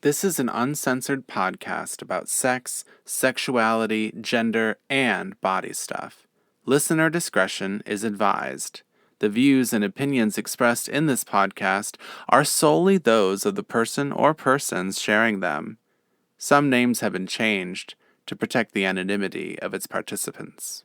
This is an uncensored podcast about sex, sexuality, gender, and body stuff. Listener discretion is advised. The views and opinions expressed in this podcast are solely those of the person or persons sharing them. Some names have been changed to protect the anonymity of its participants.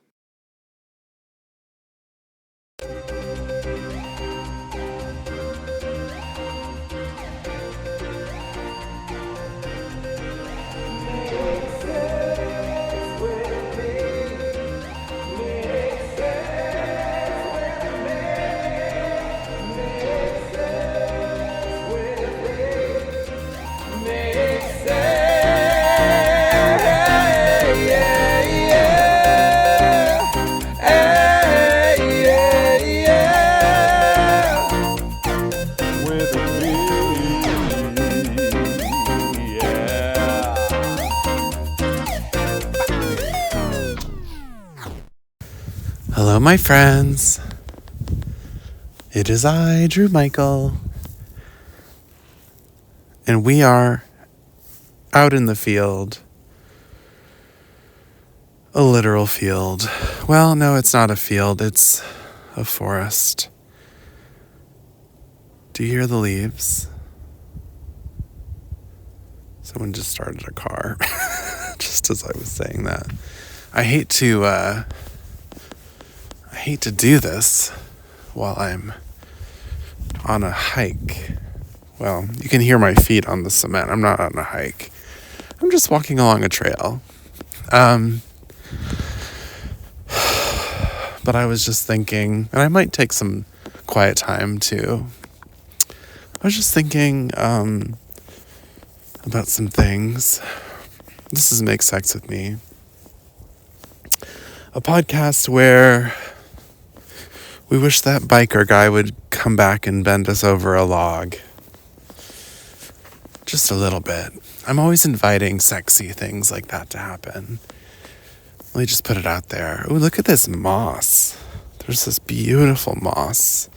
Hello, my friends. It is I, Drew Michael, and we are out in the field. A literal field. Well, no, it's not a field, it's a forest. Do you hear the leaves? Someone just started a car, just as I was saying that. I hate to do this while I'm on a hike. Well, you can hear my feet on the cement. I'm not on a hike. I'm just walking along a trail. But I was just thinking, and I might take some quiet time too. I was just thinking about some things. This is Make Sex With Me, a podcast where we wish that biker guy would come back and bend us over a log. Just a little bit. I'm always inviting sexy things like that to happen. Let me just put it out there. Oh, look at this moss. There's this beautiful moss.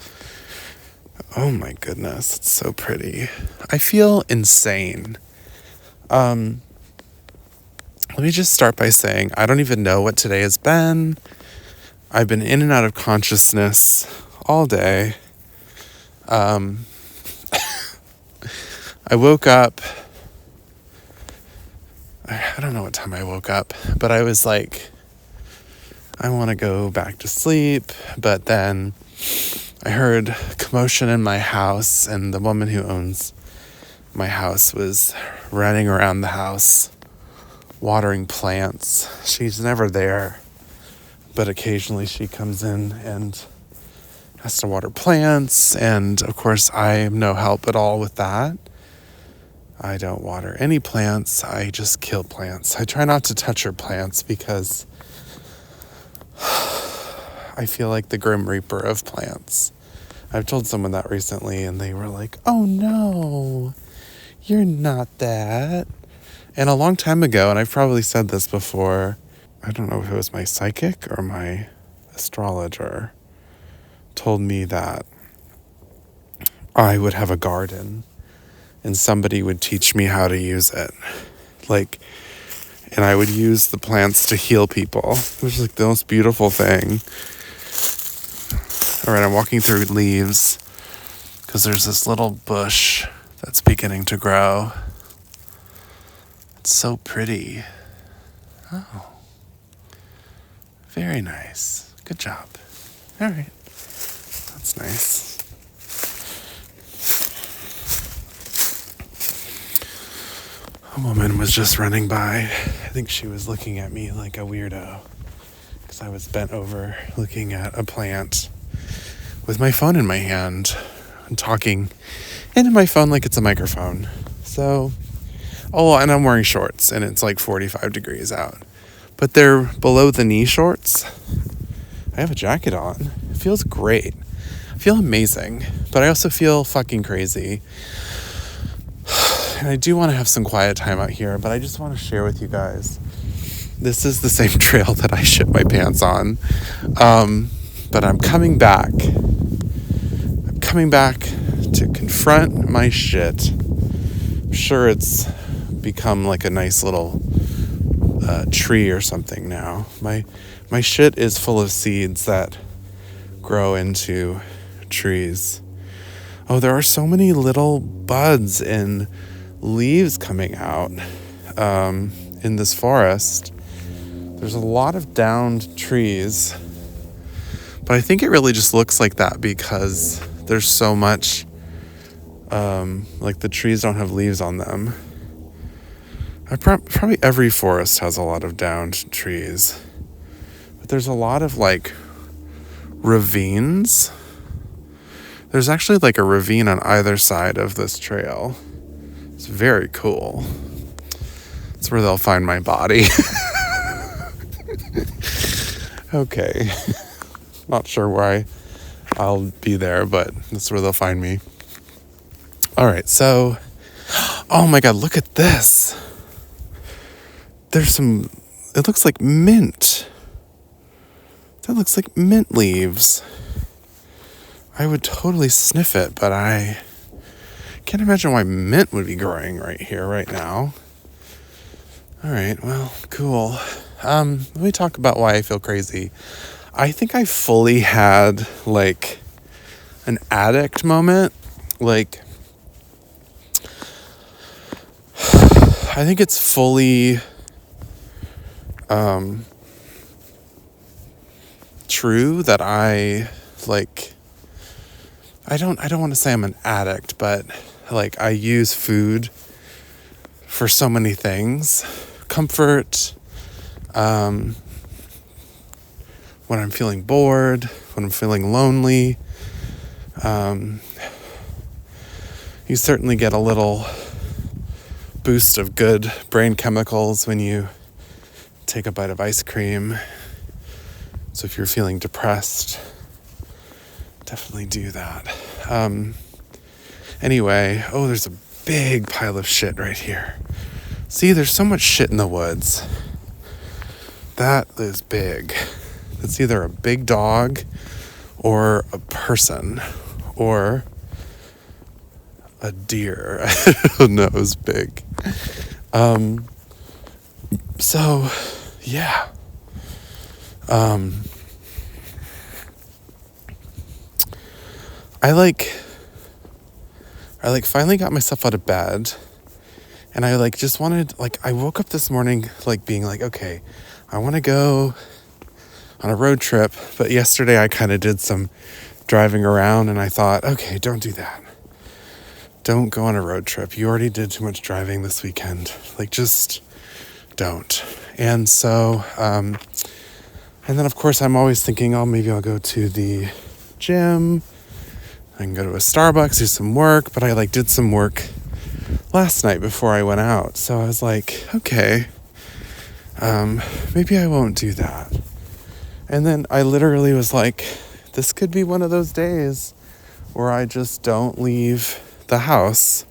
Oh my goodness, it's so pretty. I feel insane. Let me just start by saying I don't even know what today has been. I've been in and out of consciousness all day. I woke up. I don't know what time I woke up, but I was like, I want to go back to sleep. But then I heard commotion in my house, and the woman who owns my house was running around the house, watering plants. She's never there, but occasionally she comes in and has to water plants, and of course I am no help at all with that. I don't water any plants, I just kill plants. I try not to touch her plants because I feel like the Grim Reaper of plants. I've told someone that recently and they were like, oh no, you're not that. And a long time ago, and I've probably said this before, I don't know if it was my psychic or my astrologer, told me that I would have a garden and somebody would teach me how to use it. And I would use the plants to heal people. It was like the most beautiful thing. All right, I'm walking through leaves because there's this little bush that's beginning to grow. It's so pretty. Oh. Very nice. Good job. All right. That's nice. A woman was just running by. I think she was looking at me like a weirdo because I was bent over looking at a plant with my phone in my hand and talking into my phone like it's a microphone. So, and I'm wearing shorts and it's like 45 degrees out. But they're below the knee shorts. I have a jacket on. It feels great. I feel amazing, but I also feel fucking crazy. And I do want to have some quiet time out here, but I just want to share with you guys. This is the same trail that I shit my pants on. But I'm coming back. I'm coming back to confront my shit I'm sure it's become like a nice little tree or something now. My shit is full of seeds that grow into trees. Oh, there are so many little buds and leaves coming out in this forest. There's a lot of downed trees, but I think it really just looks like that because there's so much, like the trees don't have leaves on them. Probably every forest has a lot of downed trees, but there's a lot of like ravines. There's actually like a ravine on either side of this trail. It's very cool. It's where they'll find my body. Okay. Not sure why I'll be there, but that's where they'll find me. All right, so, oh my God, look at this. It looks like mint. That looks like mint leaves. I would totally sniff it, but I can't imagine why mint would be growing right here, right now. All right, well, cool. Let me talk about why I feel crazy. I think I fully had, like, an addict moment. Like, I think it's fully true that I don't want to say I'm an addict, but like I use food for so many things. Comfort, when I'm feeling bored, when I'm feeling lonely. You certainly get a little boost of good brain chemicals when you take a bite of ice cream. So if you're feeling depressed, definitely do that. Anyway, oh, there's a big pile of shit right here. See, there's so much shit in the woods. That is big. It's either a big dog or a person or a deer. I don't know, it's big. So, yeah. I finally got myself out of bed, and I just wanted, I woke up this morning being okay, I want to go on a road trip, but yesterday I kind of did some driving around, and I thought, okay, don't do that. Don't go on a road trip. You already did too much driving this weekend. Just don't. And so, and then of course I'm always thinking, oh, maybe I'll go to the gym. I can go to a Starbucks, do some work, but I did some work last night before I went out. So I was like, okay, maybe I won't do that. And then I literally was like, this could be one of those days where I just don't leave the house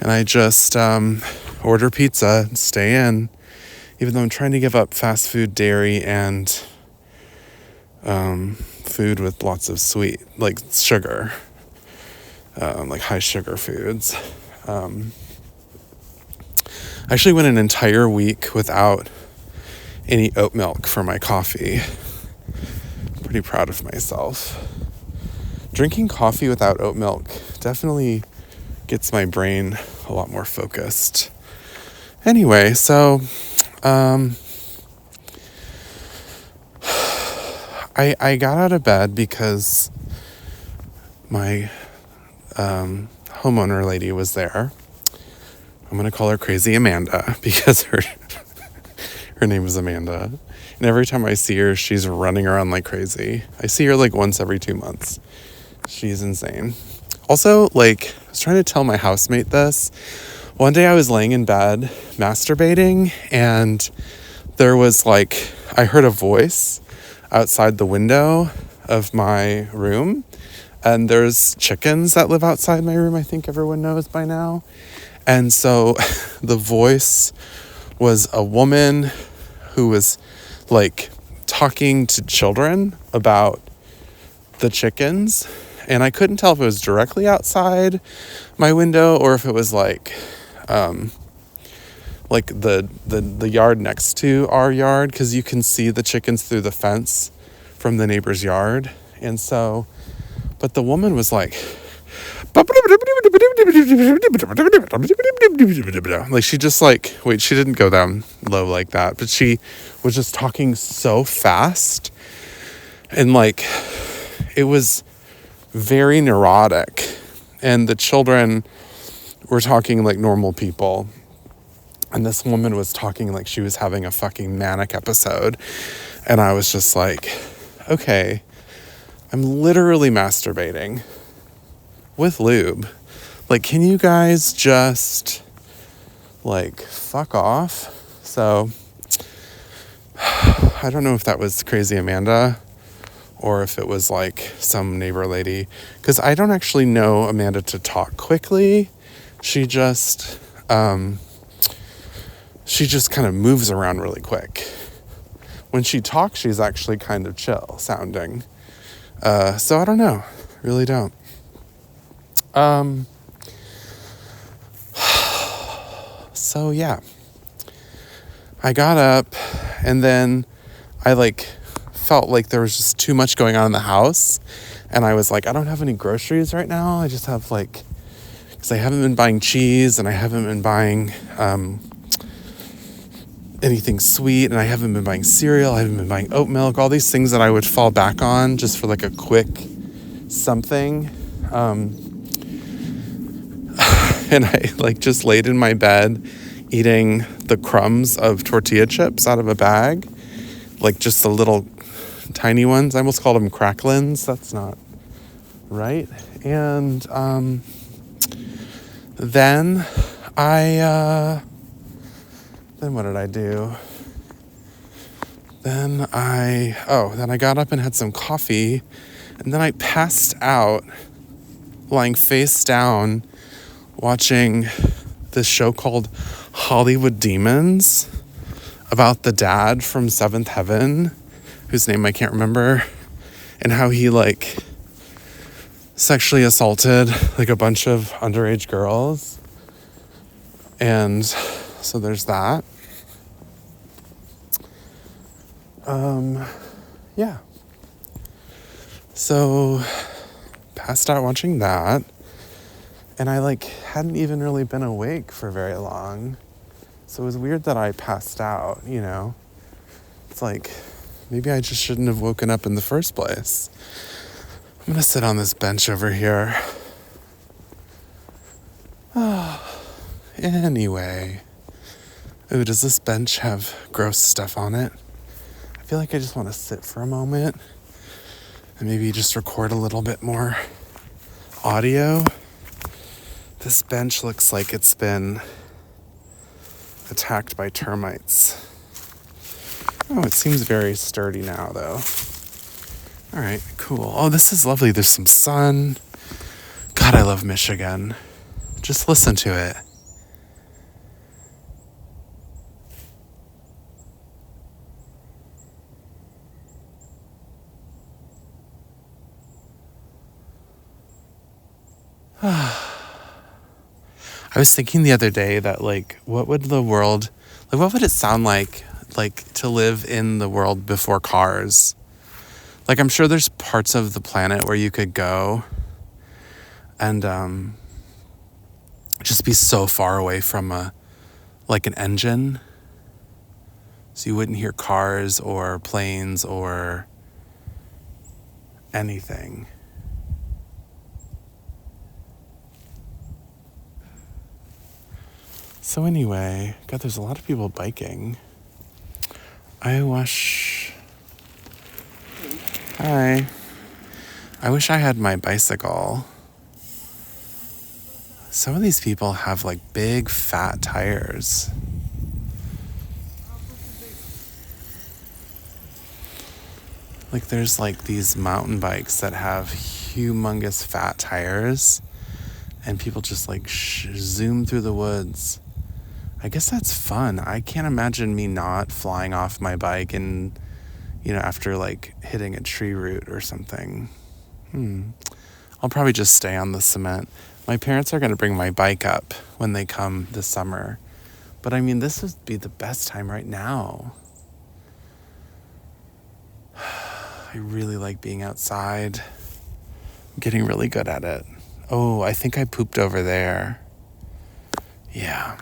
and I just order pizza and stay in, even though I'm trying to give up fast food, dairy, and food with lots of sweet, sugar, high sugar foods. I actually went an entire week without any oat milk for my coffee. Pretty proud of myself. Drinking coffee without oat milk definitely gets my brain a lot more focused. Anyway, so I got out of bed because my homeowner lady was there. I'm going to call her Crazy Amanda because her name is Amanda. And every time I see her, she's running around like crazy. I see her once every 2 months. She's insane. Also, I was trying to tell my housemate this. One day I was laying in bed masturbating, and there was I heard a voice outside the window of my room, and there's chickens that live outside my room. I think everyone knows by now. And so the voice was a woman who was talking to children about the chickens. And I couldn't tell if it was directly outside my window or if it was like the yard next to our yard, because you can see the chickens through the fence from the neighbor's yard. And so, but the woman was like, like she just like, wait, she didn't go down low like that, but she was just talking so fast, and like it was very neurotic, and the children were talking like normal people, and this woman was talking like she was having a fucking manic episode. And I was just like, okay, I'm literally masturbating with lube. Like, can you guys just like fuck off? So I don't know if that was Crazy Amanda or if it was like some neighbor lady, because I don't actually know Amanda to talk quickly. She just kind of moves around really quick. When she talks, she's actually kind of chill sounding. So I don't know. Really don't. So yeah. I got up, and then I like felt like there was just too much going on in the house. And I was like, I don't have any groceries right now. I just have like, because I haven't been buying cheese, and I haven't been buying anything sweet, and I haven't been buying cereal, I haven't been buying oat milk, all these things that I would fall back on just for like a quick something. And I like just laid in my bed eating the crumbs of tortilla chips out of a bag, like just the little tiny ones. I almost called them cracklins. That's not right. And then what did I do? Then I got up and had some coffee, and then I passed out lying face down watching this show called Hollywood Demons about the dad from Seventh Heaven, whose name I can't remember, and how he like sexually assaulted like a bunch of underage girls. And so there's that. Yeah. So passed out watching that. And I like hadn't even really been awake for very long. So it was weird that I passed out, you know. It's like, maybe I just shouldn't have woken up in the first place. I'm gonna sit on this bench over here. Anyway. Ooh, does this bench have gross stuff on it? I feel like I just want to sit for a moment and maybe just record a little bit more audio. This bench looks like it's been attacked by termites. Oh, it seems very sturdy now, though. All right, cool. Oh, this is lovely. There's some sun. God, I love Michigan. Just listen to it. I was thinking the other day that, like, what would it sound like to live in the world before cars? Like, I'm sure there's parts of the planet where you could go and just be so far away from an engine, so you wouldn't hear cars or planes or anything. So anyway, God, there's a lot of people biking. Hi. I wish I had my bicycle. Some of these people have like big fat tires. Like there's like these mountain bikes that have humongous fat tires, and people just like zoom through the woods. I guess that's fun. I can't imagine me not flying off my bike and, you know, after like hitting a tree root or something. I'll probably just stay on the cement. My parents are going to bring my bike up when they come this summer. But I mean, this would be the best time right now. I really like being outside. I'm getting really good at it. Oh, I think I pooped over there. Yeah.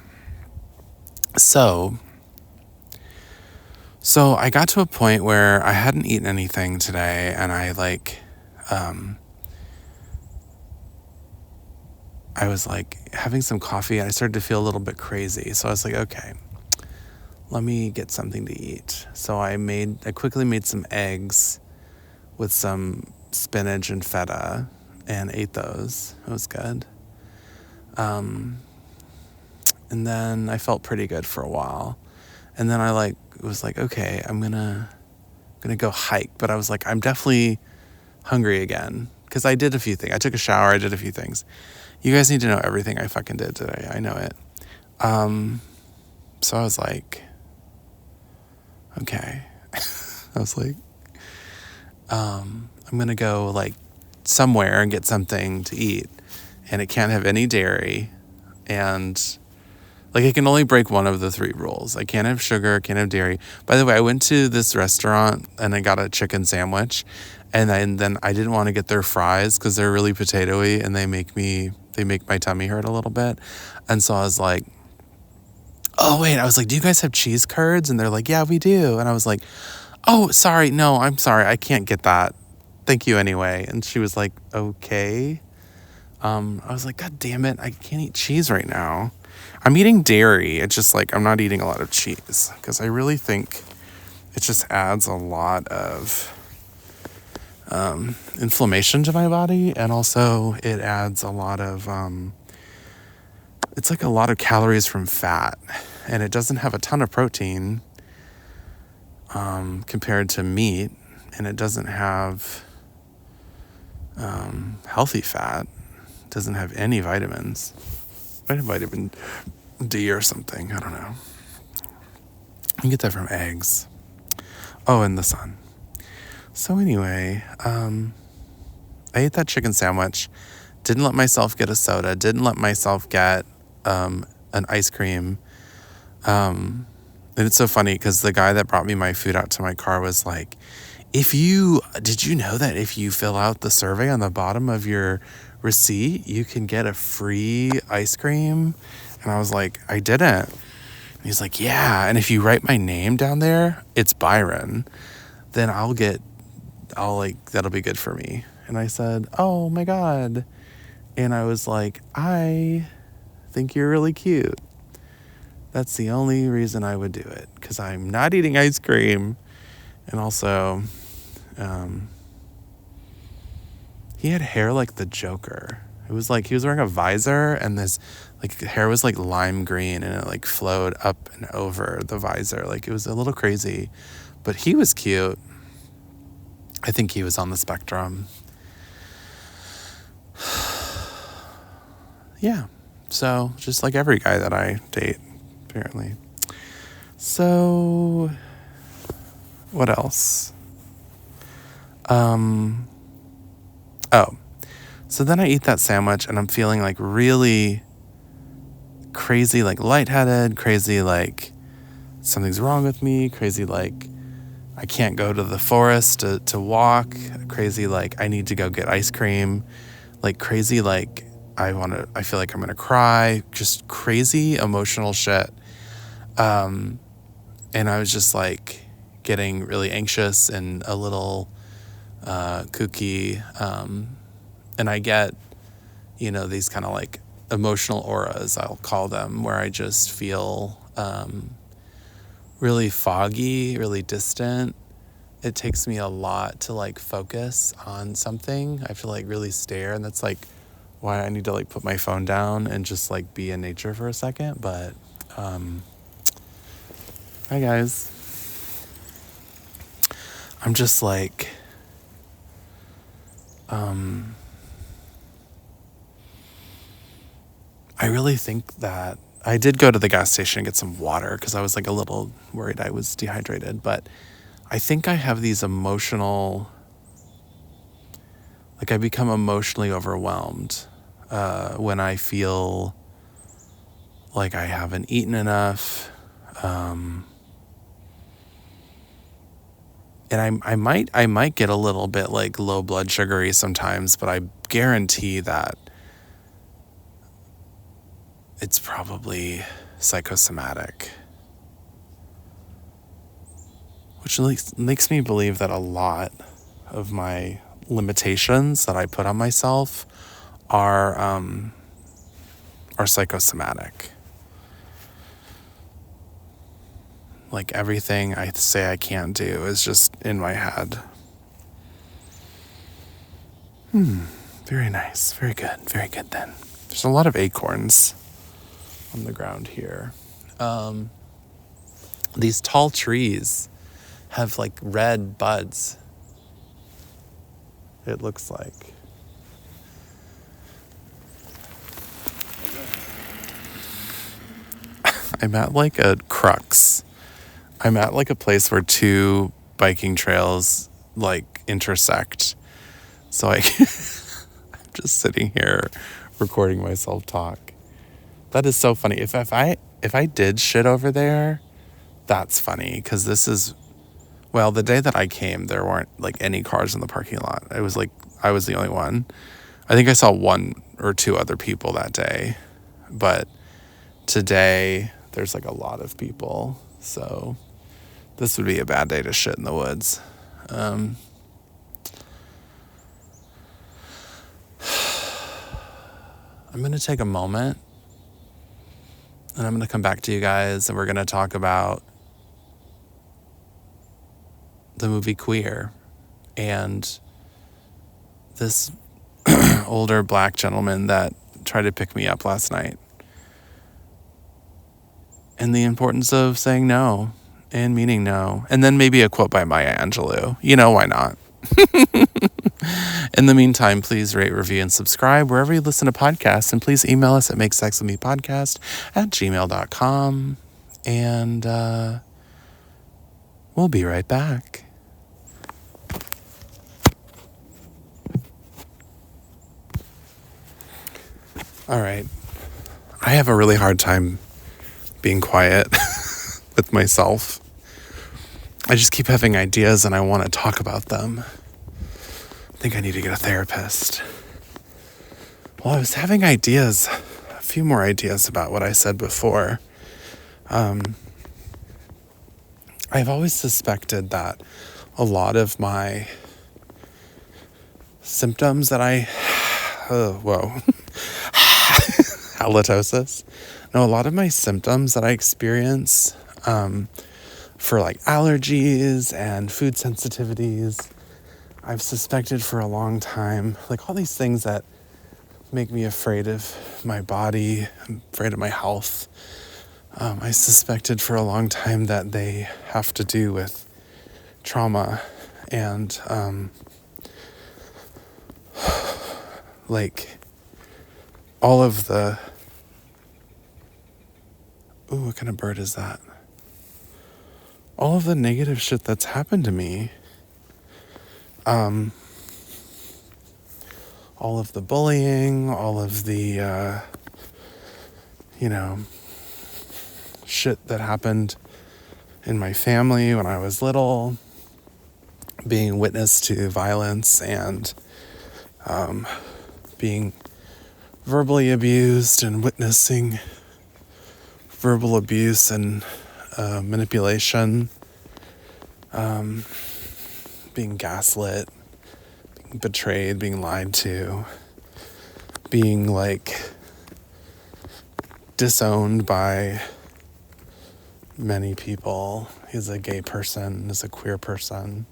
So I got to a point where I hadn't eaten anything today, and I was like having some coffee, and I started to feel a little bit crazy. So I was like, okay, let me get something to eat. So I quickly made some eggs with some spinach and feta and ate those. It was good. And then I felt pretty good for a while. And then I was like, okay, I'm gonna go hike. But I was like, I'm definitely hungry again. Because I did a few things. I took a shower, I did a few things. You guys need to know everything I fucking did today. I know it. So I was like, okay. I was like, I'm gonna go like somewhere and get something to eat. And it can't have any dairy. And like, I can only break one of the 3 rules. I can't have sugar, can't have dairy. By the way, I went to this restaurant and I got a chicken sandwich. And then I didn't want to get their fries because they're really potatoey and they make my tummy hurt a little bit. And so I was like, oh, wait. I was like, do you guys have cheese curds? And they're like, yeah, we do. And I was like, oh, sorry. No, I'm sorry. I can't get that. Thank you anyway. And she was like, okay. I was like, God damn it. I can't eat cheese right now. I'm eating dairy. It's just like I'm not eating a lot of cheese because I really think it just adds a lot of inflammation to my body, and also it adds a lot of it's like a lot of calories from fat, and it doesn't have a ton of protein compared to meat, and it doesn't have healthy fat. It doesn't have any vitamins. Vitamin D or something. I don't know. You get that from eggs. Oh, and the sun. So anyway, I ate that chicken sandwich. Didn't let myself get a soda. Didn't let myself get an ice cream. And it's so funny because the guy that brought me my food out to my car was like, did you know that if you fill out the survey on the bottom of your receipt, you can get a free ice cream? And I was like, I didn't. And he's like, yeah. And if you write my name down there, it's Byron, then that'll be good for me. And I said, oh my God. And I was like, I think you're really cute. That's the only reason I would do it, because I'm not eating ice cream. And also, he had hair like the Joker. It was like he was wearing a visor, and this like hair was like lime green, and it like flowed up and over the visor. Like, it was a little crazy, but he was cute. I think he was on the spectrum. Yeah. So just like every guy that I date, apparently. So what else? So then I eat that sandwich and I'm feeling like really crazy, like lightheaded, crazy, like something's wrong with me, crazy, like I can't go to the forest to walk, crazy, like I need to go get ice cream, like crazy, like I feel like I'm going to cry, just crazy emotional shit. And I was just like getting really anxious and a little kooky. And I get, these kind of like emotional auras, I'll call them, where I just feel really foggy, really distant. It takes me a lot to like focus on something. I have to like really stare, and that's like why I need to like put my phone down and just like be in nature for a second. But hi guys. I'm just like I really think that I did go to the gas station and get some water because I was like a little worried I was dehydrated, but I think I have these I become emotionally overwhelmed when I feel like I haven't eaten enough. And I might get a little bit like low blood sugary sometimes, but I guarantee that it's probably psychosomatic. Which makes me believe that a lot of my limitations that I put on myself are psychosomatic. Like everything I say I can't do is just in my head. Very nice. Very good. Very good then. There's a lot of acorns on the ground here. These tall trees have like red buds. It looks like. I'm at like a crux. I'm at like a place where two biking trails like intersect. So I'm just sitting here recording myself talk. That is so funny. If I did shit over there, that's funny because this is, well, the day that I came, there weren't like any cars in the parking lot. It was like I was the only one. I think I saw one or two other people that day, but today there's like a lot of people. So this would be a bad day to shit in the woods. I'm going to take a moment and I'm going to come back to you guys and we're going to talk about the movie Queer and this older black gentleman that tried to pick me up last night and the importance of saying no and meaning no. And then maybe a quote by Maya Angelou. You know, why not? In the meantime, please rate, review, and subscribe wherever you listen to podcasts. And please email us at makesexwithmepodcast@gmail.com. And we'll be right back. All right. I have a really hard time being quiet with myself. I just keep having ideas and I want to talk about them. I think I need to get a therapist. Well, I was having ideas, a few more ideas about what I said before. I've always suspected that a lot of my symptoms that halitosis. No, a lot of my symptoms that I experience for like allergies and food sensitivities, I've suspected for a long time, like all these things that make me afraid of my body, I'm afraid of my health. I suspected for a long time that they have to do with trauma and like all of the, what kind of bird is that? All of the negative shit that's happened to me. All of the bullying, all of the, shit that happened in my family when I was little, being witness to violence and being verbally abused and witnessing verbal abuse and manipulation, being gaslit, being betrayed, being lied to, being like disowned by many people as a gay person, as a queer person.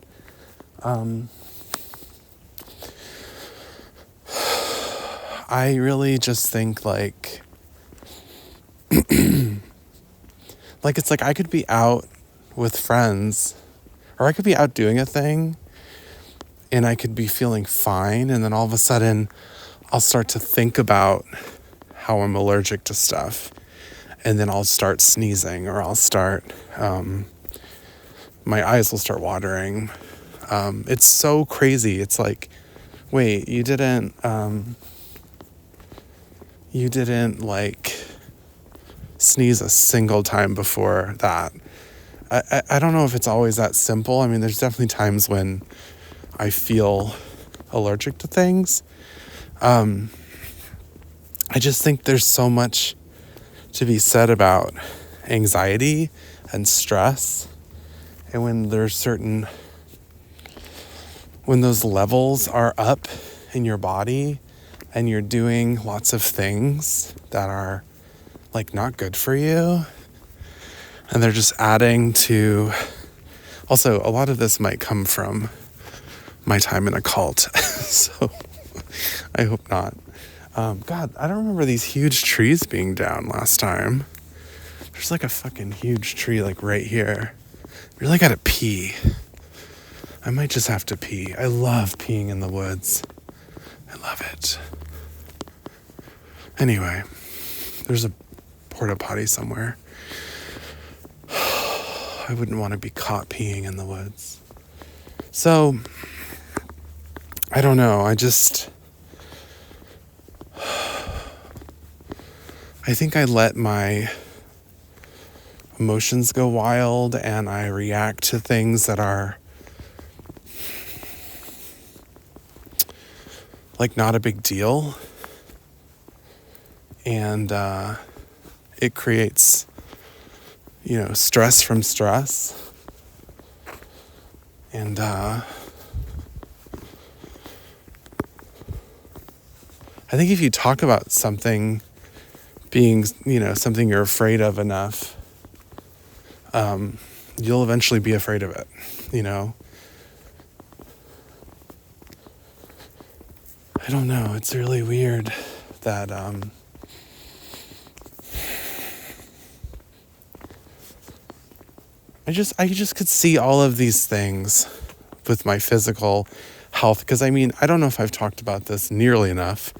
I really just think like it's like I could be out with friends or I could be out doing a thing and I could be feeling fine, and then all of a sudden I'll start to think about how I'm allergic to stuff, and then I'll start sneezing or I'll start my eyes will start watering. It's so crazy. It's like, wait, you didn't you didn't like sneeze a single time before that. I don't know if it's always that simple. I mean, there's definitely times when I feel allergic to things. I just think there's so much to be said about anxiety and stress. And when those levels are up in your body and you're doing lots of things that are like not good for you, and they're just adding to, also a lot of this might come from my time in a cult. So I hope not. God, I don't remember these huge trees being down last time. There's like a fucking huge tree like right here. I really gotta pee. I might just have to pee. I love peeing in the woods. I love it. Anyway, there's a porta potty somewhere. I wouldn't want to be caught peeing in the woods. So, I don't know. I think I let my emotions go wild and I react to things that are like not a big deal. And it creates, stress from stress. And I think if you talk about something being, something you're afraid of enough, you'll eventually be afraid of it, I don't know. It's really weird that I just could see all of these things with my physical health. Because I don't know if I've talked about this nearly enough.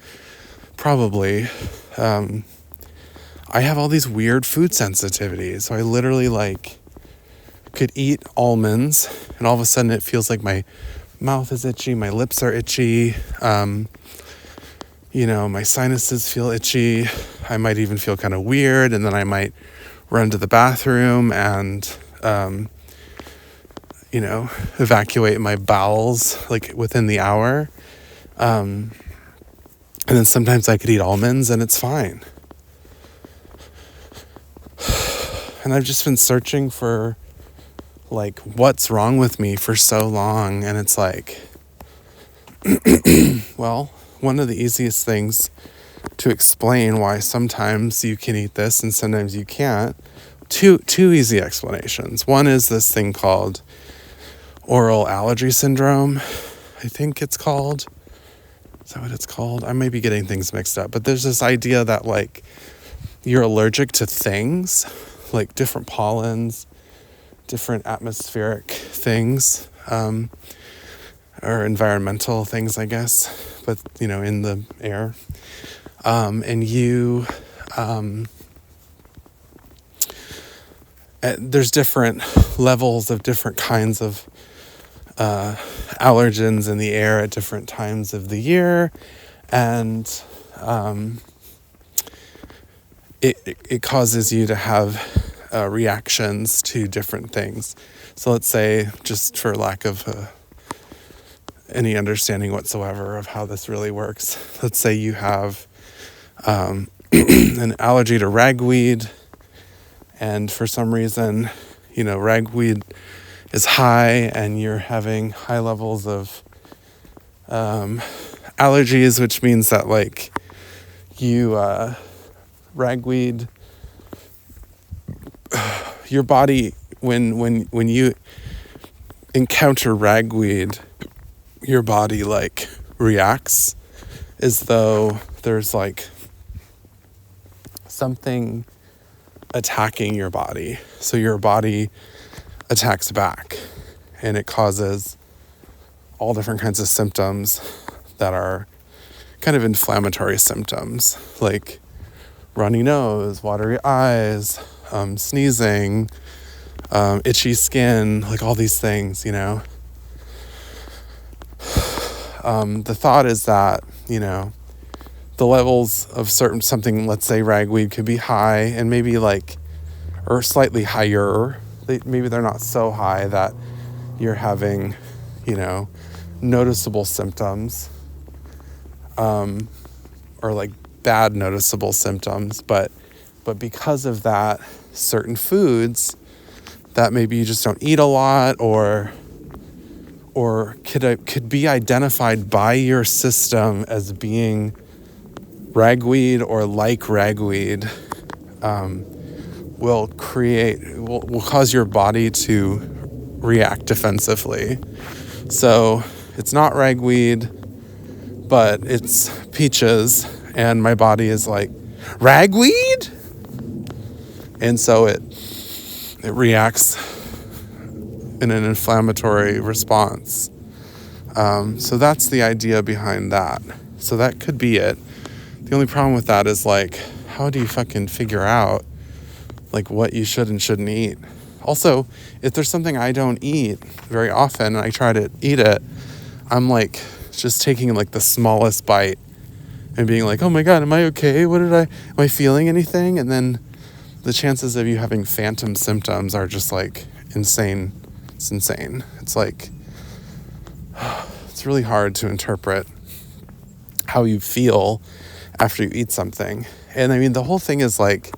Probably. I have all these weird food sensitivities. So I literally could eat almonds and all of a sudden it feels like my mouth is itchy, my lips are itchy, my sinuses feel itchy. I might even feel kind of weird, and then I might run to the bathroom and evacuate my bowels within the hour. And then sometimes I could eat almonds and it's fine. And I've just been searching for what's wrong with me for so long. And it's well, one of the easiest things to explain why sometimes you can eat this and sometimes you can't. Two easy explanations. One is this thing called oral allergy syndrome. I think it's called. Is that what it's called? I may be getting things mixed up. But there's this idea that you're allergic to things, like different pollens, different atmospheric things, or environmental things, I guess, but in the air. And you there's different levels of different kinds of allergens in the air at different times of the year, and it causes you to have reactions to different things. So let's say, just for lack of any understanding whatsoever of how this really works, let's say you have an allergy to ragweed, and for some reason, ragweed is high and you're having high levels of allergies, which means that ragweed, your body, when you encounter ragweed, your body reacts as though there's something attacking your body. So your body attacks back, and it causes all different kinds of symptoms that are kind of inflammatory symptoms, like runny nose, watery eyes, sneezing, itchy skin, all these things, The thought is that, the levels of certain something, let's say ragweed, could be high and maybe like, or slightly higher. Maybe they're not so high that you're having, noticeable symptoms, or like bad noticeable symptoms, but because of that, certain foods that maybe you just don't eat a lot, or could be identified by your system as being ragweed or like ragweed, will cause your body to react defensively. So it's not ragweed, but it's peaches, and my body is like, ragweed? And so it reacts in an inflammatory response. So that's the idea behind that. So that could be it. The only problem with that is like, how do you fucking figure out like what you should and shouldn't eat? Also, if there's something I don't eat very often and I try to eat it, I'm like just taking like the smallest bite and being like, oh my God, am I okay? Am I feeling anything? And then the chances of you having phantom symptoms are just like insane. It's insane. It's like, it's really hard to interpret how you feel after you eat something. And I mean, the whole thing is like,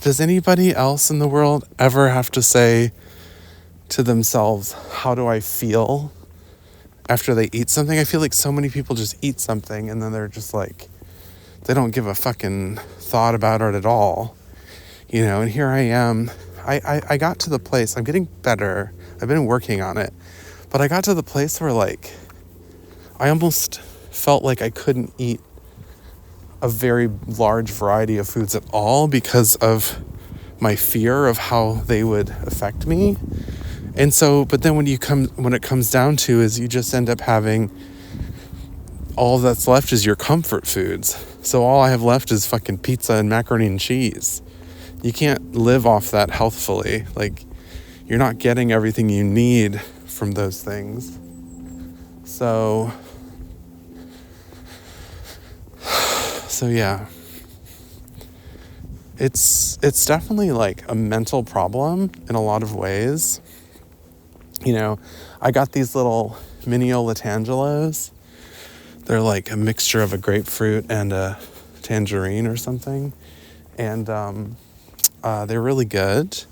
does anybody else in the world ever have to say to themselves, how do I feel after they eat something? I feel like so many people just eat something and then they're just like, they don't give a fucking thought about it at all. And here I am. I got to the place, I'm getting better. I've been working on it. But I got to the place where like, I almost felt like I couldn't eat a very large variety of foods at all because of my fear of how they would affect me. And so, but then when it comes down to is you just end up having all that's left is your comfort foods. So all I have left is fucking pizza and macaroni and cheese. You can't live off that healthfully. Like, you're not getting everything you need from those things. So yeah, it's definitely like a mental problem in a lot of ways. I got these little mini Olatangelos. They're like a mixture of a grapefruit and a tangerine or something. And they're really good.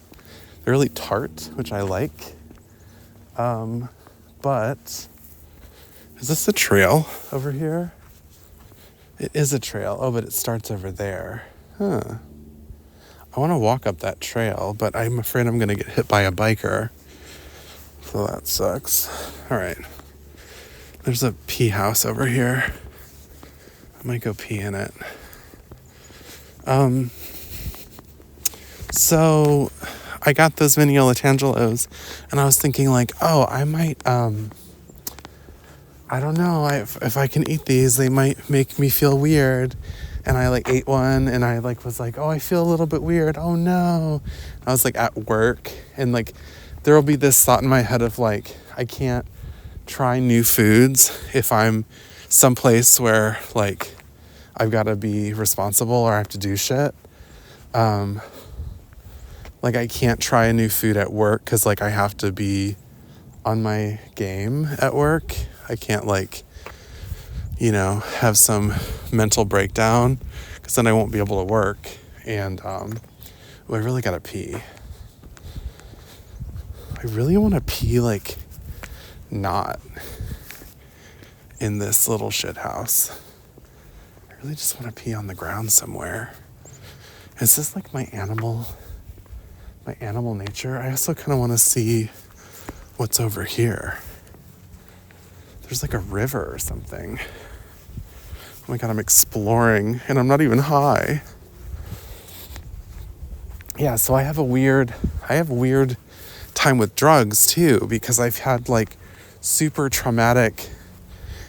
They're really tart, which I like. But is this a trail over here? It is a trail. Oh, but it starts over there. Huh. I want to walk up that trail, but I'm afraid I'm going to get hit by a biker. So that sucks. All right. There's a pee house over here. I might go pee in it. So I got those mini Olatangelos, and I was thinking like, oh, I might, I don't know, if I can eat these, they might make me feel weird. And I like ate one, and I like was like, oh, I feel a little bit weird. Oh no. I was like at work, and like there will be this thought in my head of like, I can't try new foods if I'm someplace where like I've got to be responsible or I have to do shit. Like I can't try a new food at work because like I have to be on my game at work. I can't like, have some mental breakdown because then I won't be able to work. And I really gotta pee. I really want to pee like not in this little shit house. I really just want to pee on the ground somewhere. Is this like my animal nature? I also kind of want to see what's over here. There's like a river or something. Oh my God, I'm exploring and I'm not even high. Yeah, so I have weird time with drugs too, because I've had like super traumatic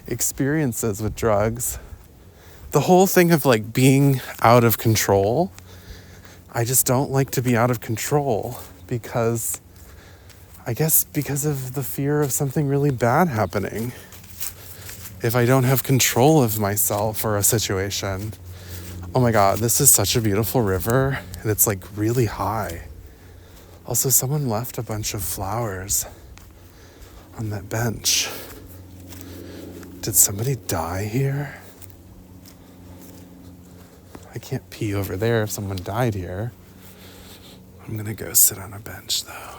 experiences with drugs. The whole thing of like being out of control, I just don't like to be out of control because of the fear of something really bad happening. if I don't have control of myself or a situation. Oh my God, this is such a beautiful river, and it's like really high. Also, someone left a bunch of flowers on that bench. Did somebody die here? I can't pee over there if someone died here. I'm gonna go sit on a bench though.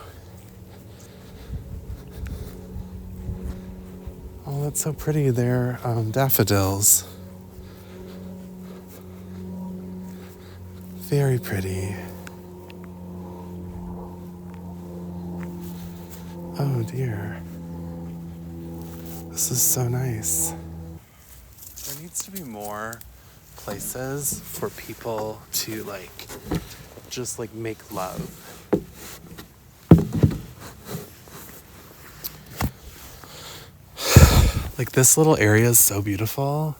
Oh, that's so pretty. They're daffodils. Very pretty. Oh dear. This is so nice. There needs to be more places for people to just make love. This little area is so beautiful.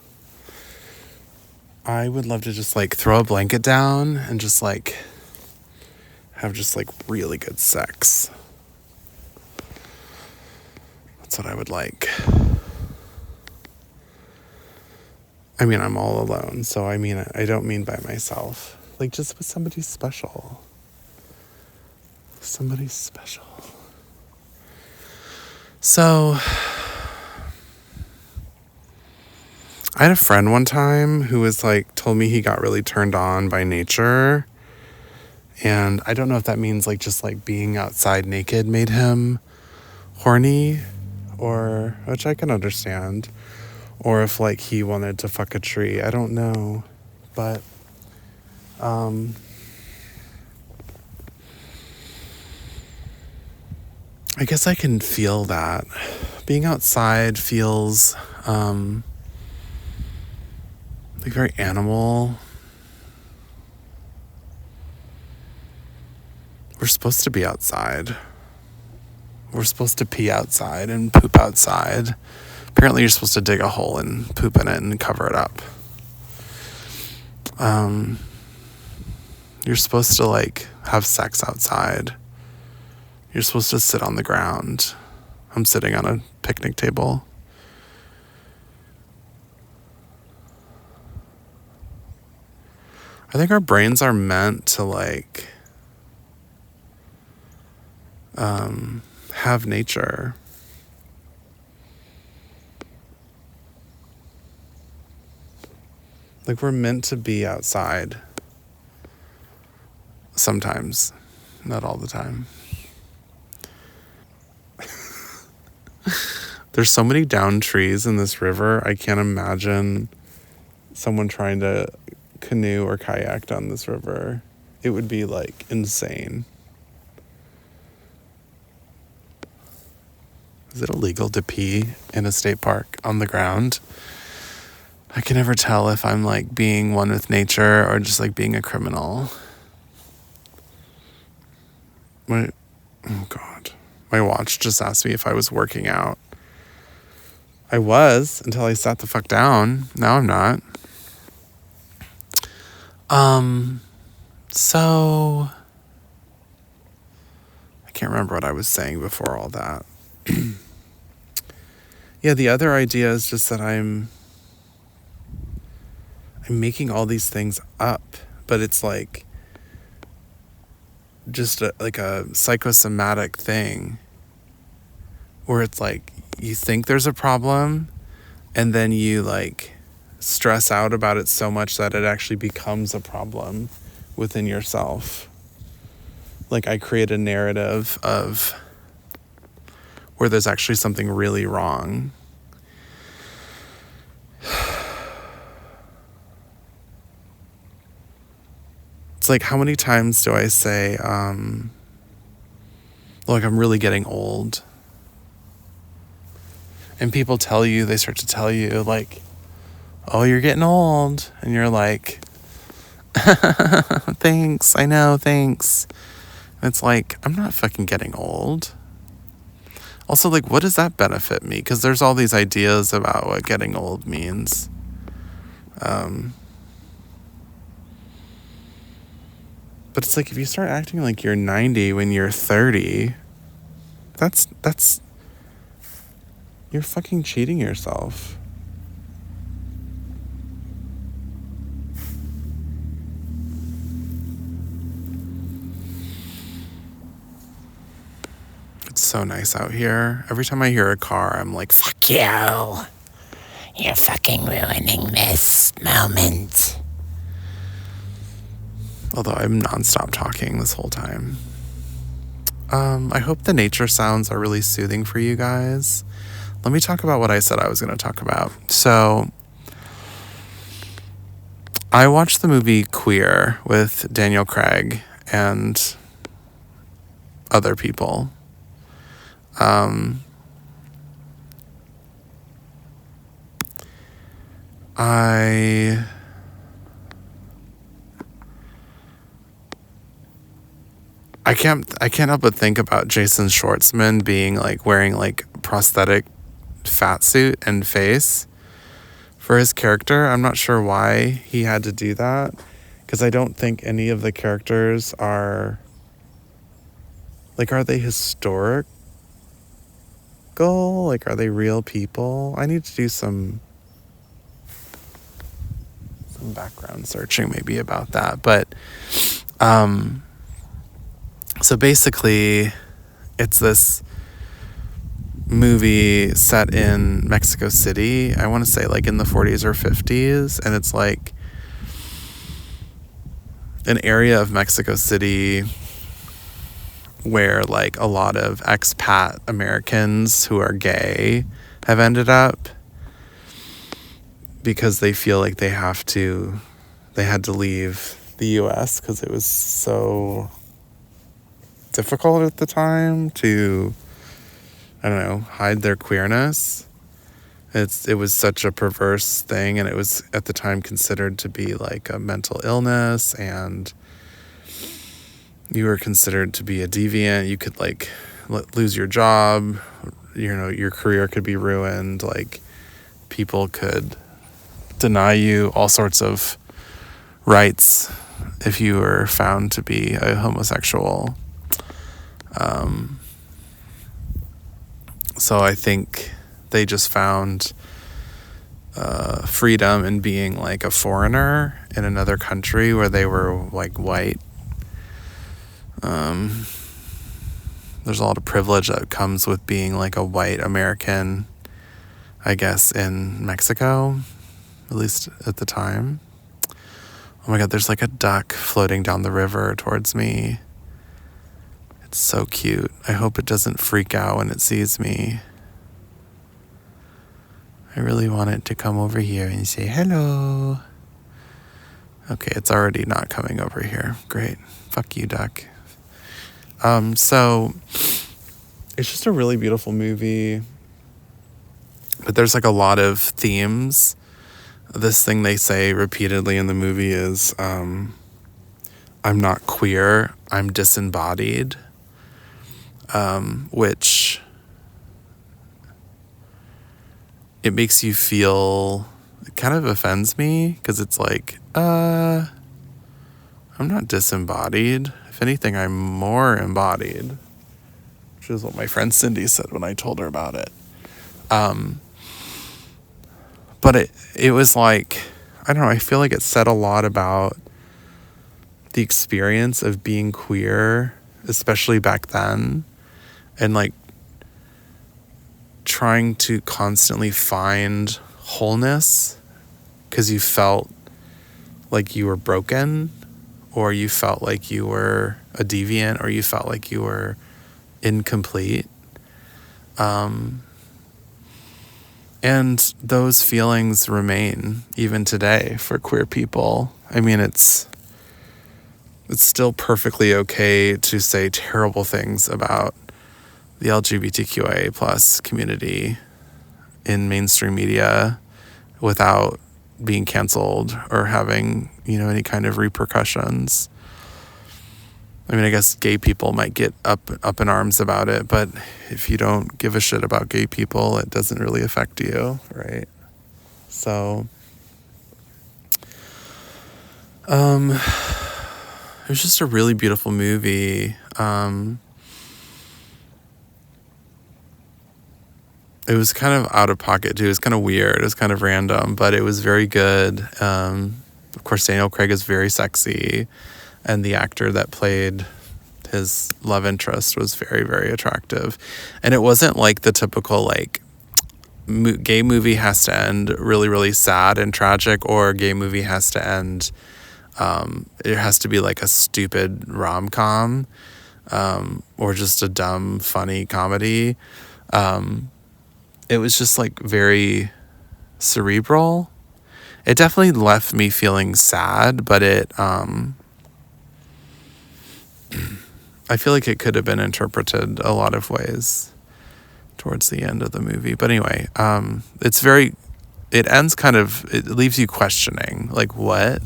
I would love to just throw a blanket down and just have just really good sex. That's what I would like. I mean, I'm all alone, so I don't mean by myself. Just with somebody special. Somebody special. So, I had a friend one time who was told me he got really turned on by nature. And I don't know if that means just being outside naked made him horny, or, which I can understand. Or if he wanted to fuck a tree. I don't know. But I guess I can feel that. Being outside feels very animal. We're supposed to be outside. We're supposed to pee outside and poop outside. Apparently you're supposed to dig a hole and poop in it and cover it up. You're supposed to have sex outside. You're supposed to sit on the ground. I'm sitting on a picnic table. I think our brains are meant to have nature. We're meant to be outside. Sometimes. Not all the time. There's so many downed trees in this river. I can't imagine someone trying to canoe or kayak down this river. It would be insane. Is it illegal to pee in a state park on the ground? I can never tell if I'm being one with nature or just being a criminal. Oh God. My watch just asked me if I was working out. I was until I sat the fuck down. Now I'm not. So I can't remember what I was saying before all that. Yeah, the other idea is just that I'm making all these things up, but it's just a psychosomatic thing where it's you think there's a problem and then you stress out about it so much that it actually becomes a problem within yourself. I create a narrative of where there's actually something really wrong. It's how many times do I say, I'm really getting old? And people they start to tell you, oh, you're getting old. And you're thanks, I know, thanks. And it's I'm not fucking getting old. Also, what does that benefit me? Because there's all these ideas about what getting old means. But it's if you start acting like you're 90 when you're 30, that's you're fucking cheating yourself. It's so nice out here. Every time I hear a car, I'm like, fuck you. You're fucking ruining this moment. Although I'm nonstop talking this whole time. I hope the nature sounds are really soothing for you guys. Let me talk about what I said I was going to talk about. So, I watched the movie Queer with Daniel Craig and other people. I can't help but think about Jason Schwartzman being like wearing like prosthetic fat suit and face for his character. I'm not sure why he had to do that, because I don't think any of the characters are like, are they historical? Like, are they real people? I need to do some background searching maybe about that. But so basically it's this movie set in Mexico City. I want to say like in the 40s or 50s, and it's like an area of Mexico City where like a lot of expat Americans who are gay have ended up because they feel like they had to leave the US because it was so difficult at the time to, I don't know, hide their queerness. It was such a perverse thing, and it was at the time considered to be like a mental illness, and you were considered to be a deviant. You could like lose your job, you know, your career could be ruined, like people could deny you all sorts of rights if you were found to be a homosexual. So I think they just found freedom in being like a foreigner in another country where they were like white. There's a lot of privilege that comes with being like a white American, I guess, in Mexico, at least at the time. Oh my God, there's like a duck floating down the river towards me. It's so cute. I hope it doesn't freak out when it sees me. I really want it to come over here and say hello. Okay, it's already not coming over here. Great. Fuck you, duck. So it's just a really beautiful movie, but there's like a lot of themes. This thing they say repeatedly in the movie is, I'm not queer, I'm disembodied, which it makes you feel, it kind of offends me, because it's like, I'm not disembodied. If anything, I'm more embodied, which is what my friend Cindy said when I told her about it. But it was like, I don't know, I feel like it said a lot about the experience of being queer, especially back then, and like trying to constantly find wholeness because you felt like you were broken, or you felt like you were a deviant, or you felt like you were incomplete. And those feelings remain even today for queer people. I mean, it's still perfectly okay to say terrible things about the LGBTQIA plus community in mainstream media without being canceled or having, you know, any kind of repercussions. I mean, I guess gay people might get up in arms about it, but if you don't give a shit about gay people, it doesn't really affect you, right? So, it was just a really beautiful movie. It was kind of out of pocket too. It was kind of weird. It was kind of random, but it was very good. Of course, Daniel Craig is very sexy, and the actor that played his love interest was very, very attractive. And it wasn't like the typical like gay movie has to end really, really sad and tragic, or gay movie has to end, it has to be like a stupid rom-com, or just a dumb, funny comedy. It was just like very cerebral. It definitely left me feeling sad, but I feel like it could have been interpreted a lot of ways towards the end of the movie. But anyway, it ends kind of, it leaves you questioning, like, what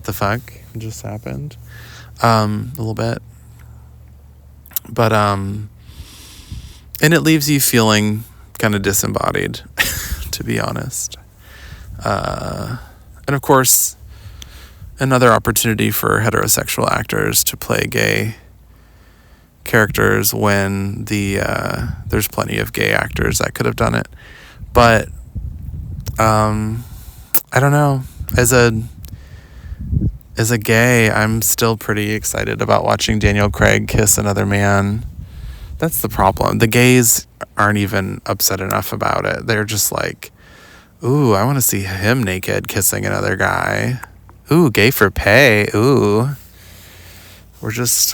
the fuck just happened? A little bit. But, and it leaves you feeling kind of disembodied, to be honest. And of course, another opportunity for heterosexual actors to play gay characters when there's plenty of gay actors that could have done it. But I don't know. As a gay, I'm still pretty excited about watching Daniel Craig kiss another man. That's the problem. The gays aren't even upset enough about it. They're just like, ooh, I want to see him naked kissing another guy. Ooh, gay for pay. Ooh.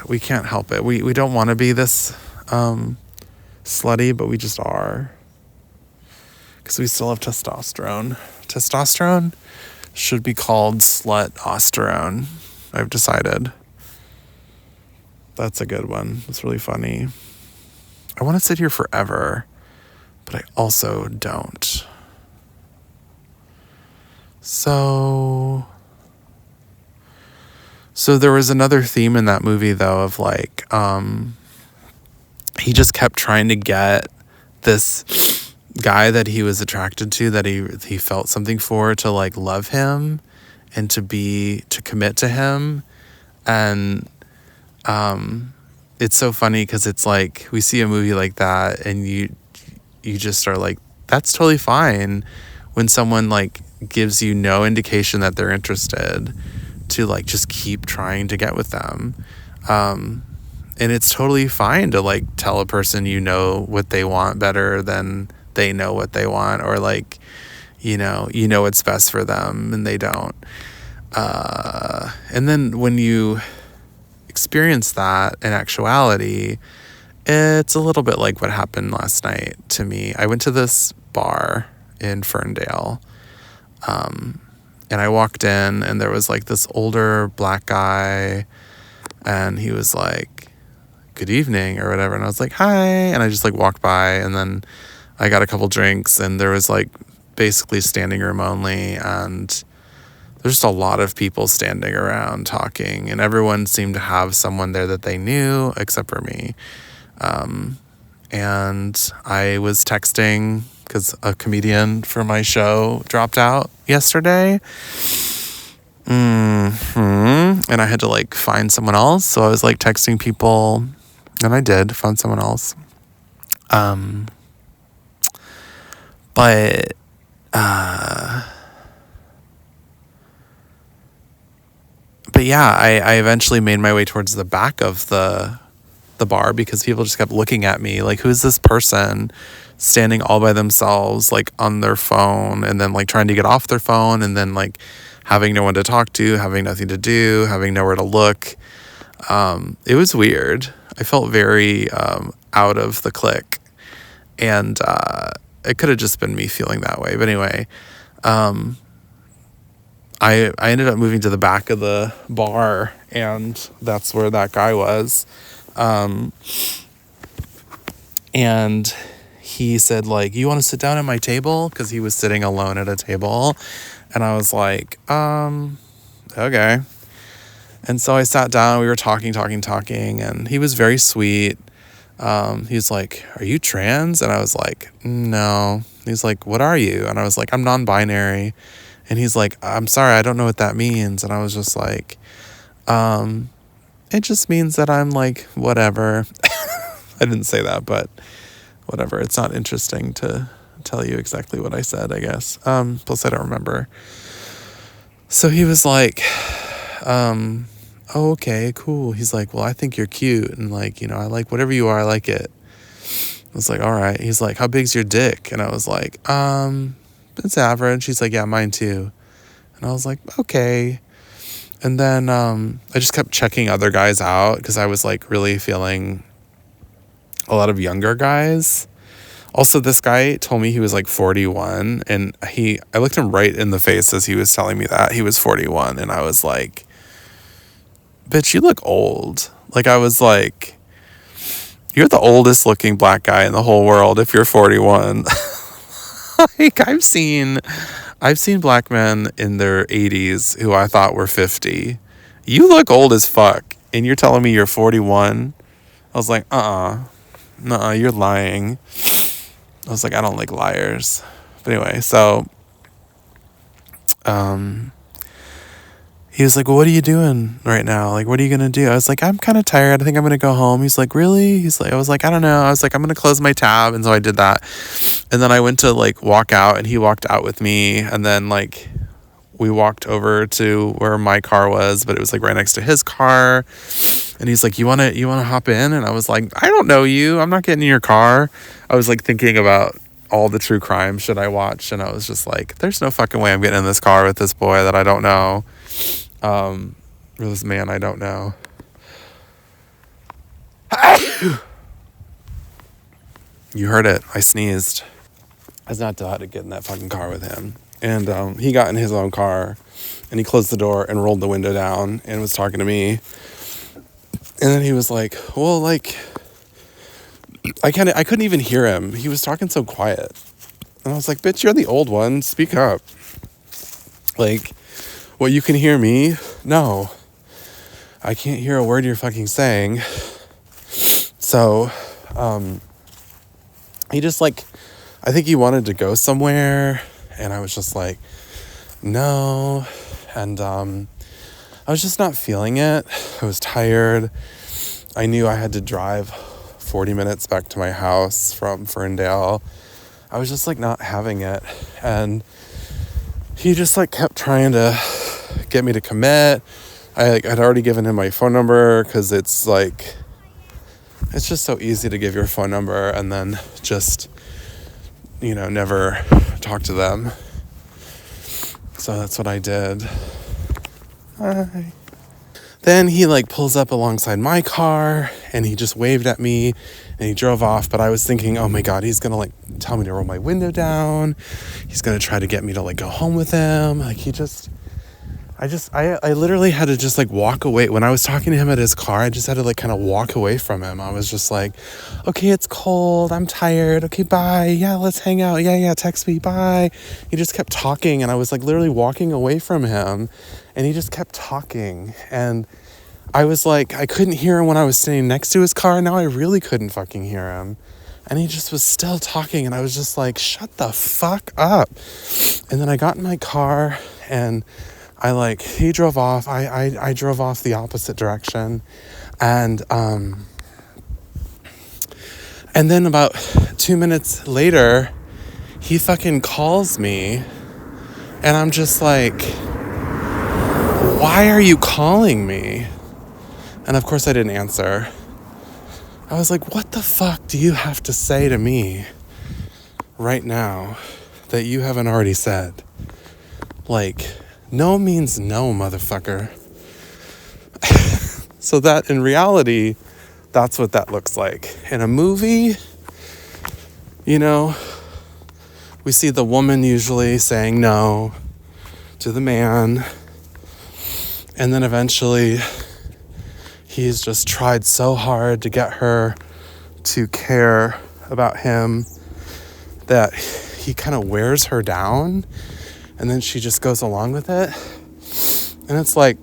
We can't help it. We don't want to be this slutty, but we just are. Because we still have testosterone. Testosterone should be called slut-osterone, I've decided. That's a good one. It's really funny. I want to sit here forever, but I also don't. So there was another theme in that movie, though, of like, he just kept trying to get this guy that he was attracted to, that he felt something for, to like love him and to commit to him. And it's so funny because it's like we see a movie like that and you just are like, that's totally fine when someone like gives you no indication that they're interested, to like just keep trying to get with them. And it's totally fine to like tell a person you know what they want better than they know what they want, or like, you know what's best for them and they don't. And then when you experience that in actuality, it's a little bit like what happened last night to me. I went to this bar in Ferndale, and I walked in and there was like this older black guy, and he was like, good evening or whatever. And I was like, hi. And I just like walked by, and then I got a couple drinks, and there was like basically standing room only. And there's just a lot of people standing around talking, and everyone seemed to have someone there that they knew except for me. And I was texting because a comedian for my show dropped out yesterday. And I had to like find someone else. So I was like texting people, and I did find someone else. But yeah, I eventually made my way towards the back of the bar because people just kept looking at me like, who's this person standing all by themselves, like on their phone, and then like trying to get off their phone, and then like having no one to talk to, having nothing to do, having nowhere to look. It was weird. I felt very out of the clique, and it could have just been me feeling that way. But anyway, I ended up moving to the back of the bar, and that's where that guy was. And he said, like, you want to sit down at my table? Because he was sitting alone at a table. And I was like, okay. And so I sat down. We were talking. And he was very sweet. He was like, are you trans? And I was like, no. He's like, what are you? And I was like, I'm non-binary. And he's like, I'm sorry, I don't know what that means. And I was just like, it just means that I'm like, whatever. I didn't say that, but whatever. It's not interesting to tell you exactly what I said, I guess. Plus I don't remember. So he was like, oh, okay, cool. He's like, well, I think you're cute. And like, I like whatever you are, I like it. I was like, all right. He's like, how big's your dick? And I was like, it's average. He's like, yeah, mine too. And I was like, okay. And then I just kept checking other guys out because I was like really feeling a lot of younger guys. Also, this guy told me he was like 41, and I looked him right in the face as he was telling me that he was 41, and I was like, bitch, you look old. Like, I was like, you're the oldest looking black guy in the whole world if you're 41. Like, I've seen black men in their 80s who I thought were 50. You look old as fuck, and you're telling me you're 41? I was like, nuh-uh, you're lying. I was like, I don't like liars. But anyway, so he was like, well, what are you doing right now? Like, what are you going to do? I was like, I'm kind of tired. I think I'm going to go home. He's like, really? I was like, I don't know. I was like, I'm going to close my tab. And so I did that. And then I went to like walk out, and he walked out with me. And then like we walked over to where my car was, but it was like right next to his car. And he's like, you want to hop in? And I was like, I don't know you. I'm not getting in your car. I was like thinking about all the true crime shit I watched. And I was just like, there's no fucking way I'm getting in this car with this boy that I don't know. Or this man I don't know. You heard it. I sneezed. I was not allowed to get in that fucking car with him. And he got in his own car, and he closed the door and rolled the window down and was talking to me. And then he was like, well, like, I couldn't even hear him. He was talking so quiet. And I was like, bitch, you're the old one. Speak up. Like, well, you can hear me? No. I can't hear a word you're fucking saying. So, he just like, I think he wanted to go somewhere. And I was just like, no. And, I was just not feeling it. I was tired. I knew I had to drive 40 minutes back to my house from Ferndale. I was just like not having it. And he just like kept trying to get me to commit. I'd already given him my phone number because it's like, it's just so easy to give your phone number and then just, never talk to them. So that's what I did. Hi. Then he like pulls up alongside my car and he just waved at me and he drove off. But I was thinking, oh my God, he's going to like tell me to roll my window down. He's going to try to get me to like go home with him. Like I literally had to just like walk away. When I was talking to him at his car, I just had to like kind of walk away from him. I was just like, okay, it's cold. I'm tired. Okay, bye. Yeah, let's hang out. Yeah, text me. Bye. He just kept talking and I was like literally walking away from him and he just kept talking. And I was like, I couldn't hear him when I was standing next to his car. Now I really couldn't fucking hear him. And he just was still talking and I was just like, shut the fuck up. And then I got in my car and he drove off. I drove off the opposite direction. And then about 2 minutes later, he fucking calls me. And I'm just like, why are you calling me? And of course I didn't answer. I was like, what the fuck do you have to say to me right now that you haven't already said? Like, no means no, motherfucker. So that in reality, that's what that looks like. In a movie, we see the woman usually saying no to the man. And then eventually he's just tried so hard to get her to care about him that he kind of wears her down. And then she just goes along with it. And it's like,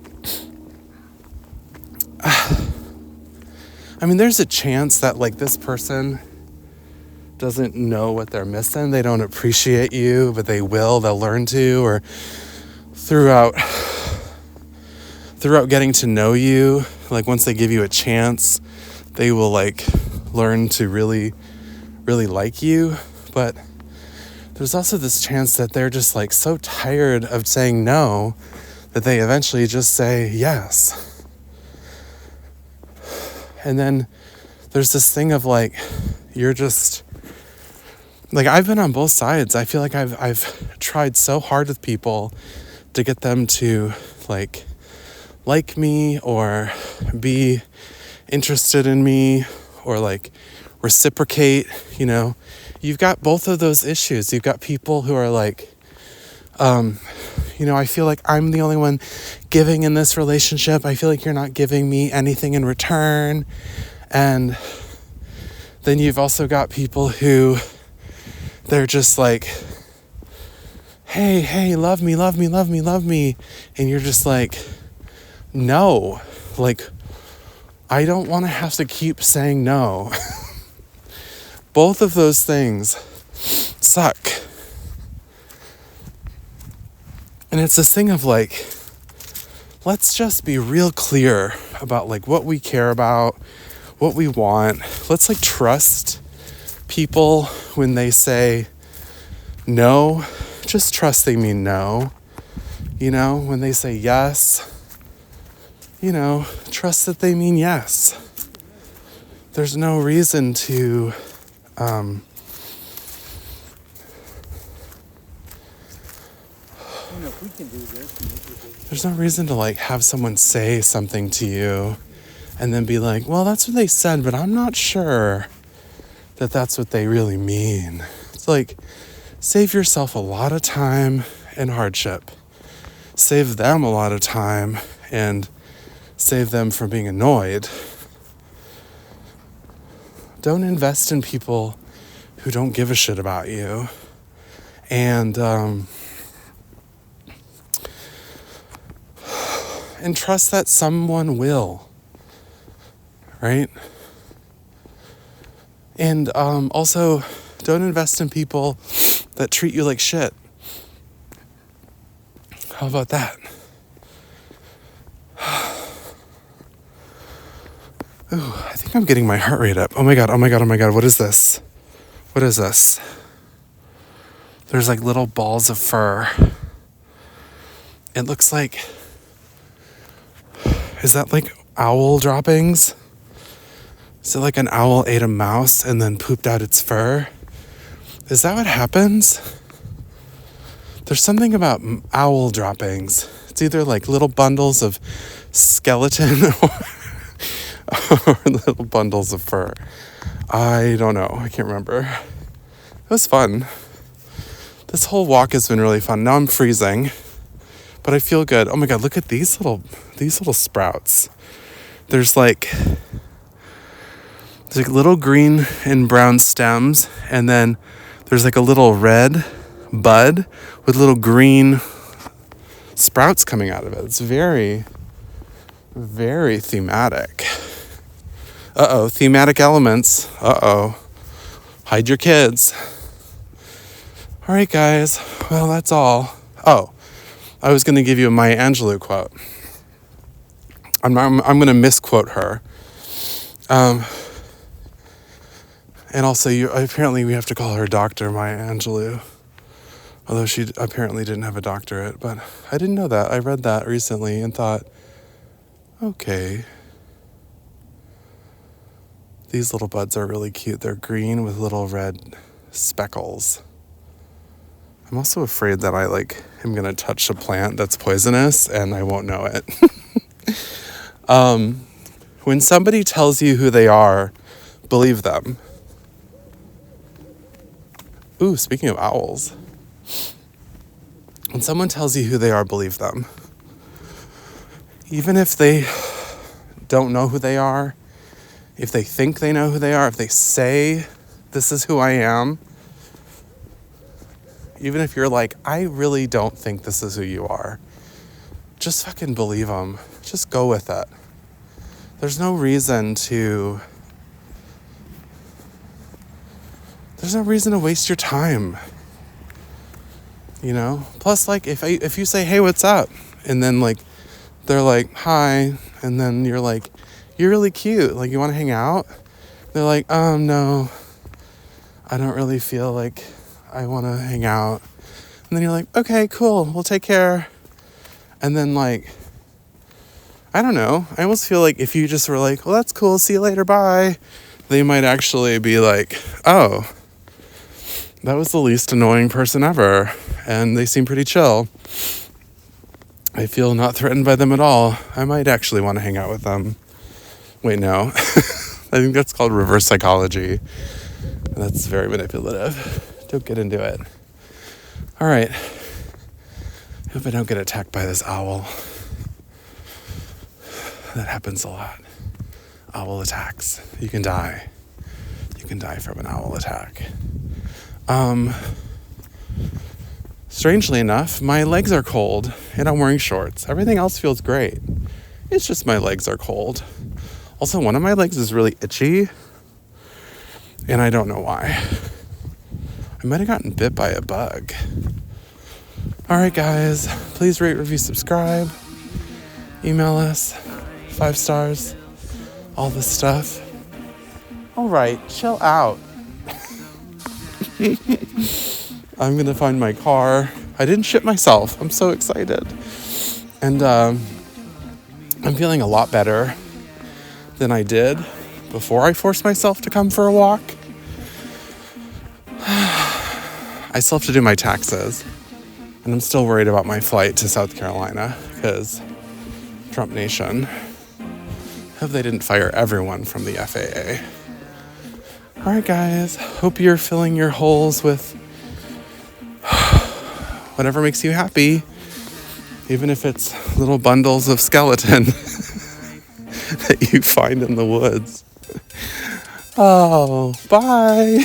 there's a chance that like this person doesn't know what they're missing. They don't appreciate you, but they'll learn to, or throughout getting to know you, like once they give you a chance, they will like learn to really, really like you. But there's also this chance that they're just like so tired of saying no that they eventually just say yes. And then there's this thing of like, you're just like, I've been on both sides. I feel like I've tried so hard with people to get them to like me or be interested in me or like reciprocate, you know. You've got both of those issues. You've got people who are like, you know, I feel like I'm the only one giving in this relationship. I feel like you're not giving me anything in return. And then you've also got people who they're just like, hey, love me. And you're just like, no, like, I don't want to have to keep saying no. Both of those things suck. And it's this thing of like, let's just be real clear about like what we care about, what we want. Let's like trust people when they say no. Just trust they mean no. You know, when they say yes, you know, trust that they mean yes. There's no reason to there's no reason to like have someone say something to you and then be like, well, that's what they said, but I'm not sure that that's what they really mean. It's like, save yourself a lot of time and hardship. Save them a lot of time and save them from being annoyed. Don't invest in people who don't give a shit about you. And trust that someone will, right? And also, don't invest in people that treat you like shit. How about that? Ooh, I think I'm getting my heart rate up. Oh my god, what is this? What is this? There's like little balls of fur. It looks like... Is that like owl droppings? Is it like an owl ate a mouse and then pooped out its fur? Is that what happens? There's something about owl droppings. It's either like little bundles of skeleton or little bundles of fur. I don't know. I can't remember. It was fun. This whole walk has been really fun. Now I'm freezing, but I feel good. Oh my god, look at these little sprouts. There's like little green and brown stems, and then there's like a little red bud with little green sprouts coming out of it. It's very, very thematic. Thematic elements. Hide your kids. All right, guys. Well, that's all. Oh, I was going to give you a Maya Angelou quote. I'm going to misquote her. And also, apparently we have to call her Dr. Maya Angelou. Although she apparently didn't have a doctorate. But I didn't know that. I read that recently and thought, okay. These little buds are really cute. They're green with little red speckles. I'm also afraid that I am going to touch a plant that's poisonous and I won't know it. When somebody tells you who they are, believe them. Ooh, speaking of owls. When someone tells you who they are, believe them. Even if they don't know who they are, if they think they know who they are, if they say, this is who I am, even if you're like, I really don't think this is who you are, just fucking believe them. Just go with it. There's no reason to waste your time. You know? Plus, if you say, hey, what's up? And then, they're like, hi. And then you're like, you're really cute. You want to hang out? They're like, no. I don't really feel like I want to hang out. And then you're like, okay, cool. We'll take care. And then, I don't know. I almost feel like if you just were like, well, that's cool, see you later, bye, they might actually be like, oh, that was the least annoying person ever, and they seem pretty chill. I feel not threatened by them at all. I might actually want to hang out with them. Wait, no. I think that's called reverse psychology. That's very manipulative. Don't get into it. All right. I hope I don't get attacked by this owl. That happens a lot. Owl attacks. You can die. You can die from an owl attack. Strangely enough, my legs are cold and I'm wearing shorts. Everything else feels great. It's just my legs are cold. Also, one of my legs is really itchy and I don't know why. I might have gotten bit by a bug. All right, guys, please rate, review, subscribe. Email us, 5 stars, all this stuff. All right, chill out. I'm gonna find my car. I didn't shit myself. I'm so excited. And I'm feeling a lot better than I did before I forced myself to come for a walk. I still have to do my taxes. And I'm still worried about my flight to South Carolina because Trump Nation. Hope they didn't fire everyone from the FAA. All right, guys. Hope you're filling your holes with whatever makes you happy, even if it's little bundles of skeleton that you find in the woods. Oh, bye.